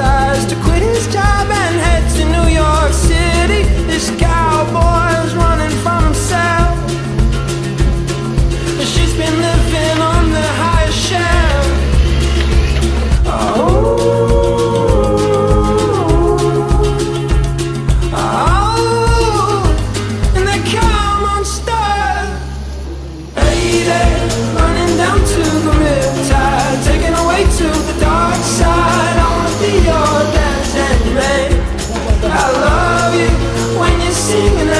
decides to quit his job and head to New York City. This cowboy's running from himself. She's been living on the highest shelf. And they come on star. Hey there, running down to the riptide, taken away to the dark side. I wanna be your dancing man. I love you when you're singing